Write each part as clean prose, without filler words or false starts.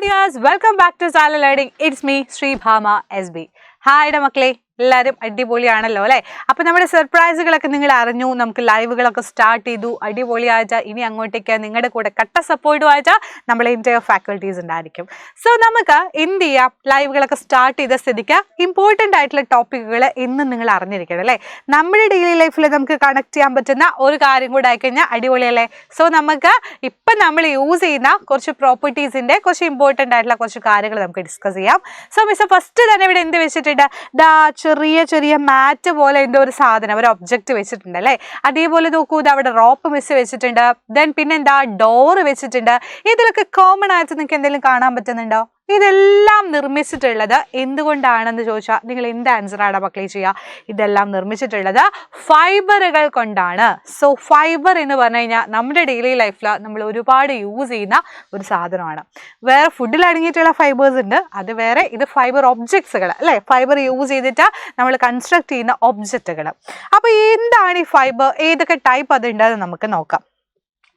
dears, welcome back to Sala Learning. It's me, Sri Bhama SB. Hi, Damakle. എല്ലാവരും അടിപൊളിയാണല്ലോ അല്ലേ? അപ്പോൾ നമ്മുടെ സർപ്രൈസുകളൊക്കെ നിങ്ങൾ അറിഞ്ഞു, നമുക്ക് ലൈവുകളൊക്കെ സ്റ്റാർട്ട് ചെയ്തു, അടിപൊളിയായിട്ട് ഇനി അങ്ങോട്ടേക്ക് നിങ്ങളുടെ കൂടെ കട്ട സപ്പോർട്ടുമായിട്ട് നമ്മളെ എൻ്റയർ ഫാക്കൽറ്റീസ് ഉണ്ടായിരിക്കും. സോ നമുക്ക് എന്ത് ചെയ്യാം, ലൈവുകളൊക്കെ സ്റ്റാർട്ട് ചെയ്ത സ്ഥിതിക്ക് ഇമ്പോർട്ടൻ്റ് ആയിട്ടുള്ള ടോപ്പിക്കുകൾ എന്നും നിങ്ങൾ അറിഞ്ഞിരിക്കണം അല്ലേ? നമ്മുടെ ഡെയിലി ലൈഫിൽ നമുക്ക് കണക്ട് ചെയ്യാൻ പറ്റുന്ന ഒരു കാര്യം കൂടെ ആയിക്കഴിഞ്ഞാൽ അടിപൊളിയല്ലേ? സോ നമുക്ക് ഇപ്പം നമ്മൾ യൂസ് ചെയ്യുന്ന കുറച്ച് പ്രോപ്പർട്ടീസിൻ്റെ കുറച്ച് ഇമ്പോർട്ടൻ്റ് ആയിട്ടുള്ള കുറച്ച് കാര്യങ്ങൾ നമുക്ക് ഡിസ്കസ് ചെയ്യാം. സോ മിസ് ഫസ്റ്റ് തന്നെ ഇവിടെ എന്ത് വെച്ചിട്ടുണ്ട്, ചെറിയ ചെറിയ മാറ്റ് പോലെ എന്തോ ഒരു സാധനം, ഒരു ഒബ്ജക്റ്റ് വെച്ചിട്ടുണ്ട് അല്ലേ? അതേപോലെ നോക്കൂ, ഇത് അവിടെ റോപ്പ് മിസ് വെച്ചിട്ടുണ്ട്, ദെൻ പിന്നെന്താ ഡോറ് വെച്ചിട്ടുണ്ട്. ഇതിലൊക്കെ കോമൺ ആയിട്ട് നിങ്ങൾക്ക് എന്തെങ്കിലും കാണാൻ പറ്റുന്നുണ്ടോ? ഇതെല്ലാം നിർമ്മിച്ചിട്ടുള്ളത് എന്തുകൊണ്ടാണെന്ന് ചോദിച്ചാൽ നിങ്ങൾ എന്ത് ആൻസറാണ് മക്കളെ ചെയ്യുക? ഇതെല്ലാം നിർമ്മിച്ചിട്ടുള്ളത് ഫൈബറുകൾ കൊണ്ടാണ്. സോ ഫൈബർ എന്ന് പറഞ്ഞു കഴിഞ്ഞാൽ നമ്മുടെ ഡെയിലി ലൈഫിൽ നമ്മൾ ഒരുപാട് യൂസ് ചെയ്യുന്ന ഒരു സാധനമാണ്. വേറെ ഫുഡിൽ അടങ്ങിയിട്ടുള്ള ഫൈബേഴ്സ് ഉണ്ട്, അത് വേറെ. ഇത് ഫൈബർ ഒബ്ജക്ട്സുകൾ അല്ലേ? ഫൈബർ യൂസ് ചെയ്തിട്ട് നമ്മൾ കൺസ്ട്രക്ട് ചെയ്യുന്ന ഒബ്ജക്റ്റുകൾ. അപ്പോൾ എന്താണ് ഈ ഫൈബർ, ഏതൊക്കെ ടൈപ്പ് അതുണ്ടെന്ന് നമുക്ക് നോക്കാം.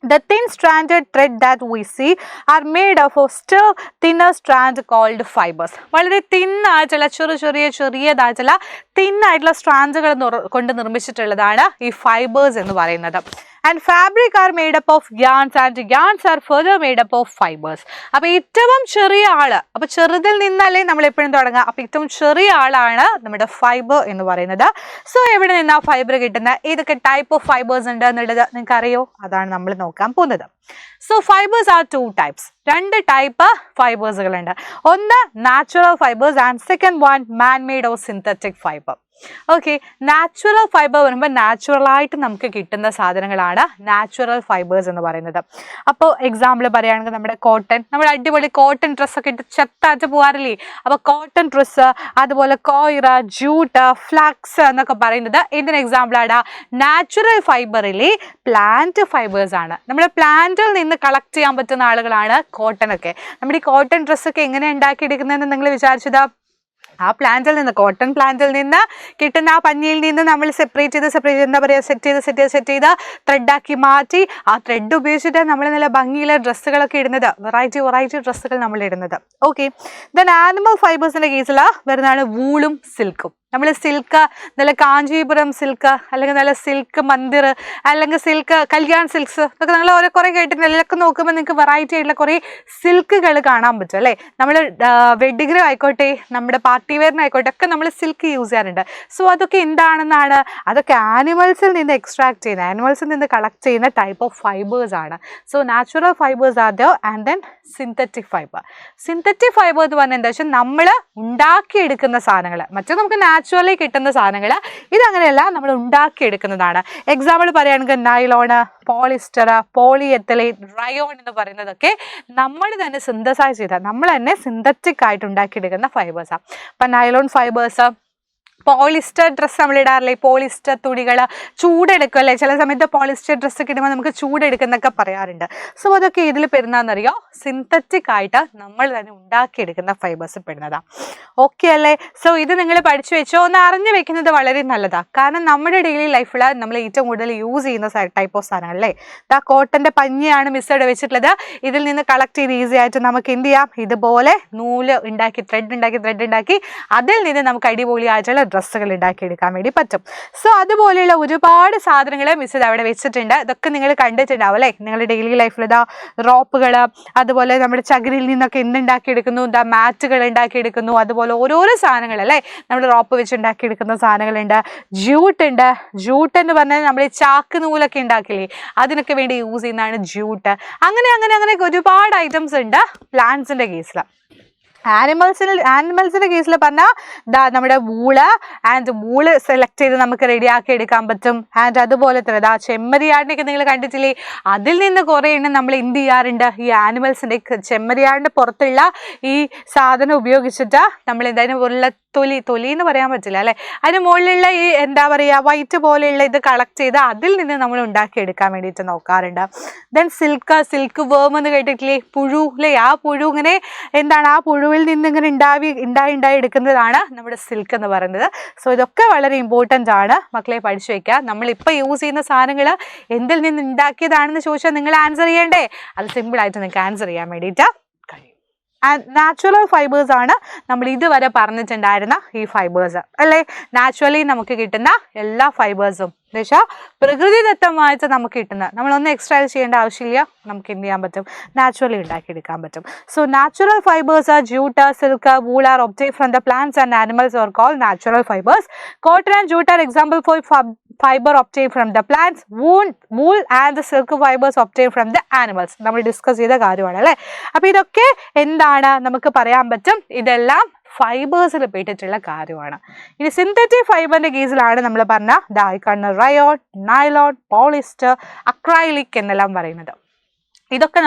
The thin stranded thread that we see are made of still thinner strands called fibers. വളരെ തിൻ ആയിട്ടുള്ള ചെറിയതായിട്ടുള്ള തിൻ ആയിട്ടുള്ള സ്ട്രാൻഡുകൾ കൊണ്ട് നിർമ്മിച്ചിട്ടുള്ളതാണ് ഈ ഫൈബേഴ്സ് എന്ന് പറയുന്നത്. And fabric are made up of yarns and yarns R further made up of fibres. അപ്പോൾ ഏറ്റവും ചെറിയ ആള്, അപ്പോൾ ചെറുതിൽ നിന്നല്ലേ നമ്മൾ എപ്പോഴും തുടങ്ങുക. അപ്പോൾ ഏറ്റവും ചെറിയ ആളാണ് നമ്മുടെ ഫൈബർ എന്ന് പറയുന്നത്. സോ എവിടെ നിന്നാണ് ഫൈബർ കിട്ടുന്നത്, ഏതൊക്കെ ടൈപ്പ് ഓഫ് ഫൈബേഴ്സ് ഉണ്ട് എന്നുള്ളത് നിങ്ങൾക്ക് അറിയോ? അതാണ് നമ്മൾ നോക്കാൻ പോകുന്നത്. So fibres R two types, രണ്ട് ടൈപ്പ് ഫൈബേഴ്സുകളുണ്ട്. ഒന്ന് natural fibres and second one man made or synthetic fibre. Okay, natural fibre വരുമ്പോൾ നാച്ചുറലായിട്ട് നമുക്ക് കിട്ടുന്ന സാധനങ്ങളാണ് നാച്ചുറൽ ഫൈബേഴ്സ് എന്ന് പറയുന്നത്. അപ്പോൾ എക്സാമ്പിൾ പറയുകയാണെങ്കിൽ നമ്മുടെ കോട്ടൺ, നമ്മൾ അടിപൊളി കോട്ടൺ ഡ്രസ്സൊക്കെ ഇട്ട് ചെത്താറ്റ് പോകാറില്ലേ? അപ്പോൾ കോട്ടൺ ഡ്രസ്സ്, അതുപോലെ കോയിറ, ജൂട്ട്, ഫ്ലാക്സ് എന്നൊക്കെ പറയുന്നത് എന്തിന് എക്സാമ്പിളാണ്? നാച്ചുറൽ ഫൈബറിലെ പ്ലാന്റ് ഫൈബേഴ്സ് ആണ്. നമ്മുടെ പ്ലാന്റിൽ നിന്ന് കളക്ട് ചെയ്യാൻ പറ്റുന്ന ആളുകളാണ് കോട്ടൺ ഒക്കെ. നമ്മുടെ ഈ കോട്ടൺ ഡ്രസ്സൊക്കെ എങ്ങനെ ഉണ്ടാക്കിയെടുക്കുന്നതെന്ന് നിങ്ങൾ വിചാരിച്ചത്? ആ പ്ലാന്റിൽ നിന്ന്, കോട്ടൺ പ്ലാന്റിൽ നിന്ന് കിട്ടുന്ന ആ പഞ്ഞിയിൽ നിന്ന് നമ്മൾ സെപ്പറേറ്റ് ചെയ്ത് എന്താ പറയുക, സെറ്റ് ചെയ്ത് ത്രെഡാക്കി മാറ്റി ആ ത്രെഡ് ഉപയോഗിച്ചിട്ട് നമ്മൾ നല്ല ഭംഗിയിലെ ഡ്രസ്സുകളൊക്കെ ഇടുന്നത്, വെറൈറ്റി ഡ്രസ്സുകൾ നമ്മൾ ഇടുന്നത്. ഓക്കെ, ദെൻ ആനിമൽ ഫൈബേഴ്സിൻ്റെ കേസിൽ വരുന്നതാണ് വൂളും സിൽക്കും. നമ്മൾ സിൽക്ക്, നല്ല കാഞ്ചീപുരം സിൽക്ക്, അല്ലെങ്കിൽ നല്ല സിൽക്ക് മന്ദിർ, അല്ലെങ്കിൽ സിൽക്ക് കല്യാൺ സിൽക്സ് ഒക്കെ നിങ്ങൾ കുറേ കേട്ടിട്ടുണ്ട്. അതിലൊക്കെ നോക്കുമ്പോൾ നിങ്ങൾക്ക് വെറൈറ്റി ആയിട്ടുള്ള കുറേ സിൽക്കുകൾ കാണാൻ പറ്റും അല്ലേ? നമ്മൾ വെഡിങ്ങിനും ആയിക്കോട്ടെ, നമ്മുടെ പാർട്ടി വെയറിനായിക്കോട്ടെ ഒക്കെ നമ്മൾ സിൽക്ക് യൂസ് ചെയ്യാറുണ്ട്. സോ അതൊക്കെ എന്താണെന്നാണ്, അതൊക്കെ ആനിമൽസിൽ നിന്ന് എക്സ്ട്രാക്ട് ചെയ്യുന്ന, ആനിമൽസിൽ നിന്ന് കളക്ട് ചെയ്യുന്ന ടൈപ്പ് ഓഫ് ഫൈബേഴ്സ് ആണ്. So natural fibres are there and then synthetic fibre. Synthetic fibre എന്ന് പറഞ്ഞാൽ എന്താ വെച്ചാൽ നമ്മൾ ഉണ്ടാക്കിയെടുക്കുന്ന സാധനങ്ങൾ, മറ്റേ നമുക്ക് നാച്ചുറലി കിട്ടുന്ന സാധനങ്ങൾ. ഇതങ്ങനെയല്ല, നമ്മൾ ഉണ്ടാക്കിയെടുക്കുന്നതാണ്. എക്സാമ്പിൾ പറയുകയാണെങ്കിൽ നൈലോണ്, പോളിസ്റ്റർ, പോളിയെത്തലൈൻ, റയോൺ എന്ന് പറയുന്നതൊക്കെ നമ്മൾ തന്നെ സിന്തസൈസ് ചെയ്ത, നമ്മൾ തന്നെ സിന്തറ്റിക് ആയിട്ട് ഉണ്ടാക്കിയെടുക്കുന്ന ഫൈബേഴ്സാണ്. അപ്പം നൈലോൺ ഫൈബേഴ്സ്, പോളിസ്റ്റർ ഡ്രസ്സ് നമ്മൾ ഇടാറില്ലേ, പോളിസ്റ്റർ തുണികൾ ചൂടെടുക്കും അല്ലേ? ചില സമയത്ത് പോളിസ്റ്റർ ഡ്രസ്സ് കിട്ടുമ്പോൾ നമുക്ക് ചൂടെടുക്കുന്നൊക്കെ പറയാറുണ്ട്. സോ അതൊക്കെ ഇതിൽ പെടുന്നതെന്നറിയോ? സിന്തറ്റിക് ആയിട്ട് നമ്മൾ തന്നെ ഉണ്ടാക്കിയെടുക്കുന്ന ഫൈബേഴ്സ് പെടുന്നതാണ്. ഓക്കെ അല്ലേ? സോ ഇത് നിങ്ങൾ പഠിച്ചു വെച്ചോ, ഒന്ന് അറിഞ്ഞു വെക്കുന്നത് വളരെ നല്ലതാണ്. കാരണം നമ്മുടെ ഡെയിലി ലൈഫിൽ നമ്മൾ ഏറ്റവും കൂടുതൽ യൂസ് ചെയ്യുന്ന ടൈപ്പ് ഓഫ് സാധനങ്ങൾ അല്ലേ? ആ കോട്ടൻ്റെ പഞ്ഞിയാണ് മിസ്സോടെ വെച്ചിട്ടുള്ളത്. ഇതിൽ നിന്ന് കളക്ട് ചെയ്ത് ഈസി ആയിട്ട് നമുക്ക് എന്ത് ചെയ്യാം, ഇതുപോലെ നൂല് ഉണ്ടാക്കി ത്രെഡ് ഉണ്ടാക്കി അതിൽ നിന്ന് നമുക്ക് അടിപൊളിയായിട്ടുള്ള ഡ്രസ്സുകൾ ഉണ്ടാക്കിയെടുക്കാൻ വേണ്ടി പറ്റും. സോ അതുപോലെയുള്ള ഒരുപാട് സാധനങ്ങൾ മിസ് ഇത് അവിടെ വെച്ചിട്ടുണ്ട്. ഇതൊക്കെ നിങ്ങൾ കണ്ടിട്ടുണ്ടാവും അല്ലേ? നിങ്ങളുടെ ഡെയിലി ലൈഫിൽ ഇതാ റോപ്പുകൾ, അതുപോലെ നമ്മുടെ ചകിരിയിൽ നിന്നൊക്കെ എന്തുണ്ടാക്കിയെടുക്കുന്നു, ഇതാ മാറ്റുകൾ ഉണ്ടാക്കിയെടുക്കുന്നു, അതുപോലെ ഓരോരോ സാധനങ്ങൾ അല്ലേ? നമ്മൾ റോപ്പ് വെച്ച് ഉണ്ടാക്കിയെടുക്കുന്ന സാധനങ്ങളുണ്ട്. ജൂട്ട് ഉണ്ട്. ജൂട്ട് എന്ന് പറഞ്ഞാൽ നമ്മൾ ഈ ചാക്ക് നൂലൊക്കെ ഉണ്ടാക്കില്ലേ, അതിനൊക്കെ വേണ്ടി യൂസ് ചെയ്യുന്നതാണ് ജൂട്ട്. അങ്ങനെ ഒരുപാട് ഐറ്റംസ് ഉണ്ട് പ്ലാന്റ്സിൻ്റെ കേസിൽ. ആനിമൽസിൻ്റെ കേസിൽ പറഞ്ഞാൽ നമ്മുടെ വൂള് സെലക്ട് ചെയ്ത് നമുക്ക് റെഡിയാക്കി എടുക്കാൻ പറ്റും. ആൻഡ് അതുപോലെ തന്നെ ചെമ്മരിയാടിനൊക്കെ നിങ്ങൾ കണ്ടിട്ടില്ലേ? അതിൽ നിന്ന് കുറേ എണ്ണം നമ്മൾ എന്ത് ചെയ്യാറുണ്ട്, ഈ ആനിമൽസിൻ്റെ ചെമ്മരിയാടിൻ്റെ പുറത്തുള്ള ഈ സാധനം ഉപയോഗിച്ചിട്ട് നമ്മൾ എന്തായാലും ഉള്ള തൊലി എന്ന് പറയാൻ പറ്റില്ല അല്ലേ, അതിന് മുകളിലുള്ള ഈ എന്താ പറയുക വൈറ്റ് പോലെയുള്ള ഇത് കളക്ട് ചെയ്ത് അതിൽ നിന്ന് നമ്മൾ ഉണ്ടാക്കിയെടുക്കാൻ വേണ്ടിയിട്ട് നോക്കാറുണ്ട്. ദെൻ സിൽക്ക് വേം എന്ന് കേട്ടിട്ടില്ലേ, പുഴു അല്ലേ? ആ പുഴു ഇങ്ങനെ എന്താണ്, ആ പുഴുവിൽ നിന്ന് ഇങ്ങനെ ഉണ്ടായി എടുക്കുന്നതാണ് നമ്മുടെ സിൽക്ക് എന്ന് പറയുന്നത്. സോ ഇതൊക്കെ വളരെ ഇമ്പോർട്ടൻ്റ് ആണ് മക്കളെ, പഠിച്ചു വയ്ക്കുക. നമ്മളിപ്പോൾ യൂസ് ചെയ്യുന്ന സാധനങ്ങൾ എന്തിൽ നിന്ന് ഉണ്ടാക്കിയതാണെന്ന് ചോദിച്ചാൽ നിങ്ങൾ ആൻസർ ചെയ്യണ്ടേ? അത് സിമ്പിളായിട്ട് നിങ്ങൾക്ക് ആൻസർ ചെയ്യാൻ വേണ്ടിയിട്ട് കഴിയും. നാച്ചുറൽ ഫൈബേഴ്സ് ആണ് നമ്മൾ ഇതുവരെ പറഞ്ഞിട്ടുണ്ടായിരുന്ന ഈ ഫൈബേഴ്സ് അല്ലേ. നാച്ചുറലി നമുക്ക് കിട്ടുന്ന എല്ലാ ഫൈബേഴ്സും എന്നുവെച്ചാൽ പ്രകൃതിദത്തമായിട്ട് നമുക്ക് കിട്ടുന്ന, നമ്മളൊന്നും എക്സ്ട്രാ ചെയ്യേണ്ട ആവശ്യമില്ല, നമുക്ക് എന്ത് ചെയ്യാൻ പറ്റും, നാച്ചുറലി ഉണ്ടാക്കിയെടുക്കാൻ പറ്റും. So natural fibres R jute, silk, wool are obtained from the plants and animals are called natural fibers. Cotton and jute are example for fiber obtained from the plants. Wool and the silk fibers obtained from the animals. നമ്മൾ discuss ചെയ്ത കാര്യമാണ് അല്ലേ. അപ്പോൾ ഇതൊക്കെ എന്താണ് നമുക്ക് പറയാൻ പറ്റും, ഇതെല്ലാം ഫൈബേഴ്സിൽ പെട്ടിട്ടുള്ള കാര്യമാണ്. ഇനി സിന്തറ്റിക് ഫൈബറിന്റെ കേസിലാണ് നമ്മൾ പറഞ്ഞ കാണുന്ന റയോൺ, നൈലോൺ, പോളിസ്റ്റർ, അക്രൈലിക് എന്നെല്ലാം പറയുന്നത്. ഇതൊക്കെ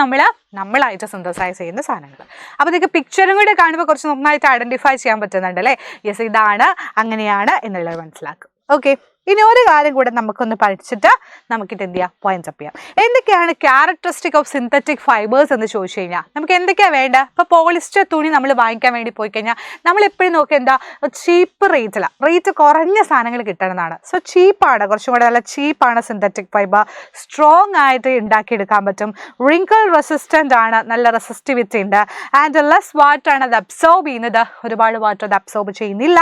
നമ്മളായിട്ട് സിന്തസൈസ് ചെയ്യുന്ന സാധനങ്ങൾ. അപ്പോൾ നിങ്ങൾക്ക് പിക്ചറും കൂടെ കാണുമ്പോൾ കുറച്ച് നന്നായിട്ട് ഐഡന്റിഫൈ ചെയ്യാൻ പറ്റുന്നുണ്ട് അല്ലേ. യെസ്, ഇതാണ് അങ്ങനെയാണ് എന്നുള്ളത് മനസ്സിലാക്കും. ഓക്കെ, ഇനി ഒരു കാര്യം കൂടെ നമുക്കൊന്ന് പഠിച്ചിട്ട് നമുക്കിത് എന്ത് ചെയ്യാം, പോയിന്റ് അപ്പ് ചെയ്യാം. എന്തൊക്കെയാണ് ക്യാരക്ടറിസ്റ്റിക് ഓഫ് സിന്തറ്റിക് ഫൈബേഴ്സ് എന്ന് ചോദിച്ചു കഴിഞ്ഞാൽ നമുക്ക് എന്തൊക്കെയാണ് വേണ്ട. ഇപ്പോൾ പോളിസ്റ്റർ തുണി നമ്മൾ വാങ്ങിക്കാൻ വേണ്ടി പോയി കഴിഞ്ഞാൽ നമ്മൾ എപ്പോഴും നോക്കുക എന്താ, ചീപ്പ് റേറ്റ് കുറഞ്ഞ സാധനങ്ങൾ കിട്ടണമെന്നാണ്. സോ ചീപ്പാണ്, കുറച്ചും കൂടെ നല്ല ചീപ്പാണ് സിന്തറ്റിക് ഫൈബർ. സ്ട്രോങ് ആയിട്ട് ഉണ്ടാക്കിയെടുക്കാൻ പറ്റും. റിങ്കിൾ റെസിസ്റ്റൻ്റ് ആണ്, നല്ല റെസിസ്റ്റിവിറ്റി ഉണ്ട്. ആൻഡ് ലെസ് വാട്ടർ ആണ് അത് അബ്സോർബ് ചെയ്യുന്നത്, ഒരുപാട് വാട്ടർ അത് അബ്സോർബ് ചെയ്യുന്നില്ല.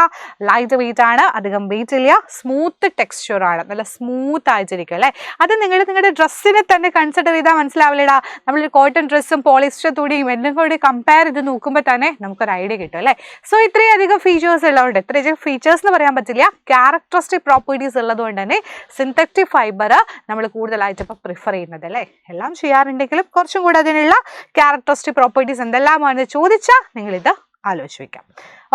ലൈറ്റ് വെയിറ്റ് ആണ്, അധികം വെയിറ്റ് ഇല്ല. സ്മൂത്ത് ടെക്സ്ചർ ആണ്, നല്ല സ്മൂത്ത് ആയിട്ടിരിക്കും അല്ലേ. അത് നിങ്ങളുടെ ഡ്രസ്സിനെ തന്നെ കൺസിഡർ ചെയ്താൽ മനസ്സിലാവില്ലടാ. നമ്മളൊരു കോട്ടൺ ഡ്രസ്സും പോളിസ്റ്റർ തുണിയും എല്ലാം കൂടി കമ്പയർ ചെയ്ത് നോക്കുമ്പോൾ തന്നെ നമുക്കൊരു ഐഡിയ കിട്ടും അല്ലേ. സോ ഇത്രയധികം ഫീച്ചേഴ്സ് ഉള്ളതുകൊണ്ട്, ഇത്രയധികം ഫീച്ചേഴ്സ് എന്ന് പറയാൻ പറ്റില്ല, ക്യാരക്ടറിസ്റ്റിക് പ്രോപ്പർട്ടീസ് ഉള്ളതുകൊണ്ട് തന്നെ സിന്തറ്റിക് ഫൈബർ നമ്മൾ കൂടുതലായിട്ട് ഇപ്പോൾ പ്രിഫർ ചെയ്യുന്നത് അല്ലേ. എല്ലാം ചെയ്യാറുണ്ടെങ്കിലും കുറച്ചും കൂടെ അതിനുള്ള ക്യാരക്ടറിസ്റ്റിക് പ്രോപ്പർട്ടീസ് എന്തെല്ലാമാണെന്ന് ചോദിച്ചാൽ നിങ്ങളിത് ആലോചിച്ച് വയ്ക്കാം.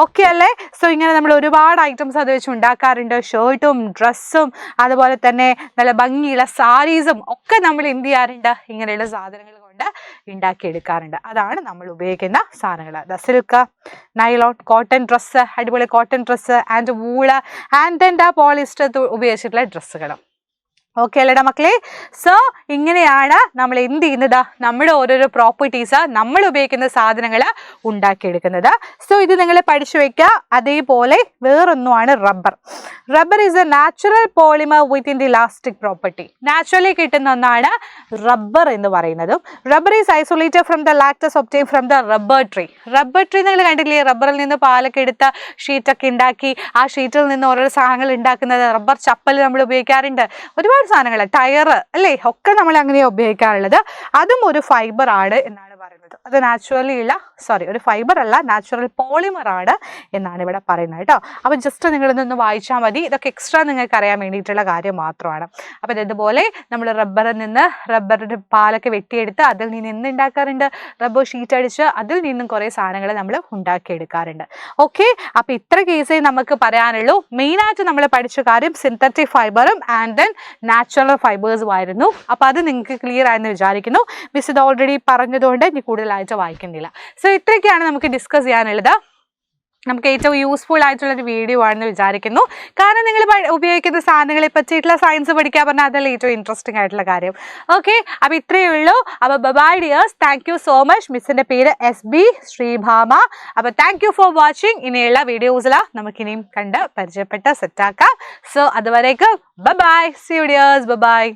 ഓക്കെ അല്ലേ. സോ ഇങ്ങനെ നമ്മൾ ഒരുപാട് ഐറ്റംസ് അത് വെച്ച് ഉണ്ടാക്കാറുണ്ട്. ഷർട്ടും ഡ്രസ്സും അതുപോലെ തന്നെ നല്ല ഭംഗിയുള്ള സാരീസും ഒക്കെ നമ്മൾ എന്ത് ചെയ്യാറുണ്ട്, ഇങ്ങനെയുള്ള സാധനങ്ങൾ കൊണ്ട് ഉണ്ടാക്കിയെടുക്കാറുണ്ട്. അതാണ് നമ്മൾ ഉപയോഗിക്കുന്ന സാധനങ്ങൾ. സിൽക്ക്, നൈലോൺ, കോട്ടൺ ഡ്രസ്സ്, അടിപൊളി cotton dress, and wool, and then polyester ഉപയോഗിച്ചിട്ടുള്ള ഡ്രസ്സുകളും. ഓക്കെ അല്ലേടാ മക്കളെ. സോ ഇങ്ങനെയാണ് നമ്മൾ എന്ത് ചെയ്യുന്നത്, നമ്മുടെ ഓരോരോ പ്രോപ്പർട്ടീസ് നമ്മൾ ഉപയോഗിക്കുന്ന സാധനങ്ങൾ ഉണ്ടാക്കിയെടുക്കുന്നത്. സോ ഇത് നിങ്ങൾ പഠിച്ചു വെക്കുക. അതേപോലെ വേറൊന്നുമാണ് rubber. Rubber is a natural polymer within the elastic property. Naturally കിട്ടുന്ന ഒന്നാണ് റബ്ബർ എന്ന് പറയുന്നതും. Rubber is isolated from the latex obtained from the rubber tree. Rubber tree നിങ്ങൾ കണ്ടില്ലേ, റബ്ബറിൽ നിന്ന് പാലൊക്കെ എടുത്ത് ഷീറ്റൊക്കെ ഉണ്ടാക്കി ആ ഷീറ്റിൽ നിന്ന് ഓരോ സാധനങ്ങൾ ഉണ്ടാക്കുന്നത്. റബ്ബർ ചപ്പൽ നമ്മൾ ഉപയോഗിക്കാറുണ്ട്, ഒരുപാട് സാധനങ്ങൾ, ടയർ അല്ലേ, ഒക്കെ നമ്മൾ അങ്ങനെയാണ് ഉപയോഗിക്കാറുള്ളത്. അതും ഒരു ഫൈബർ ആണ് എന്നാണ് പറയുന്നത്. അത് നാച്ചുറലി ഉള്ള ഒരു ഫൈബർ അല്ല, നാച്ചുറൽ പോളിമർ ആണ് എന്നാണ് ഇവിടെ പറയുന്നത് കേട്ടോ. അപ്പോൾ ജസ്റ്റ് നിങ്ങളിതൊന്ന് വായിച്ചാൽ മതി. ഇതൊക്കെ എക്സ്ട്രാ നിങ്ങൾക്ക് അറിയാൻ വേണ്ടിയിട്ടുള്ള കാര്യം മാത്രമാണ്. അപ്പോൾ ഇതുപോലെ നമ്മൾ റബ്ബറിൻ്റെ പാലൊക്കെ വെട്ടിയെടുത്ത് അതിൽ നിന്ന് എന്ത് ഉണ്ടാക്കാറുണ്ട്, റബ്ബർ ഷീറ്റ് അടിച്ച് അതിൽ നിന്നും കുറേ സാധനങ്ങൾ നമ്മൾ ഉണ്ടാക്കിയെടുക്കാറുണ്ട്. ഓക്കെ, അപ്പോൾ ഇത്ര കേസേ നമുക്ക് പറയാനുള്ളൂ. മെയിനായിട്ട് നമ്മൾ പഠിച്ച കാര്യം സിന്തറ്റിക് ഫൈബറും ആൻഡ് ദെൻ നാച്ചുറൽ ഫൈബേഴ്സും ആയിരുന്നു. അപ്പോൾ അത് നിങ്ങൾക്ക് ക്ലിയർ ആയെന്ന് വിചാരിക്കുന്നു. മിസ് ഇത് ഓൾറെഡി പറഞ്ഞതുകൊണ്ട് ഇനി കൂടുതലായിട്ട് വായിക്കുന്നില്ല. സോ ഇത്രയൊക്കെയാണ് നമുക്ക് ഡിസ്കസ് ചെയ്യാനുള്ളത്. നമുക്ക് ഏറ്റവും യൂസ്ഫുൾ ആയിട്ടുള്ളൊരു വീഡിയോ ആണെന്ന് വിചാരിക്കുന്നു. കാരണം നിങ്ങൾ ഉപയോഗിക്കുന്ന സാധനങ്ങളെ പറ്റിയിട്ടുള്ള സയൻസ് പഠിക്കാൻ പറഞ്ഞാൽ അതല്ല ഏറ്റവും ഇൻട്രസ്റ്റിംഗ് ആയിട്ടുള്ള കാര്യം. ഓക്കെ, അപ്പോൾ ഇത്രയേ ഉള്ളൂ. അപ്പോൾ bye dears, thank you so much. മിസ്സിൻ്റെ പേര് SB ശ്രീഭാമ. അപ്പോൾ താങ്ക് യു ഫോർ വാച്ചിങ്. ഇനിയുള്ള വീഡിയോസിൽ നമുക്കിനിയും കണ്ട് പരിചയപ്പെട്ട് സെറ്റാക്കാം. സോ അതുവരേക്കും bye. See you dears, by.